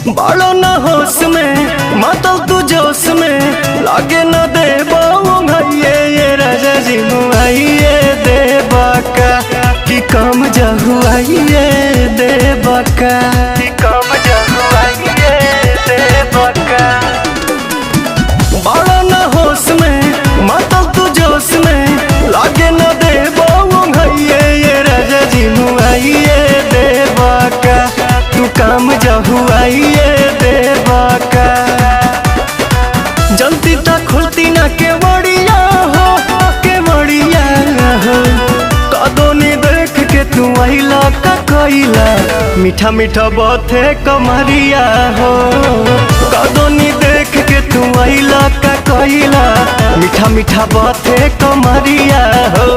बालो न होश में मातल तू जोश में लागे न दे भैये ये राजा जी मुआइए दे बाका कि कम जहुआइए दे बाका कि कम जहुआइए दे बाका। बालो न होश में मातल तू जोश में लागे न दे भैये ये राजा जी मुआइए दे बाका तू काम जहुआइए दे बाका। जल्दी तक खुलती ना के बड़िया हो कदोनी देख के तू आइला का कोइला मीठा मीठा बाते कमरिया हो कदोनी देख के तू आइला का कोइला मीठा मीठा बाते कमरिया हो।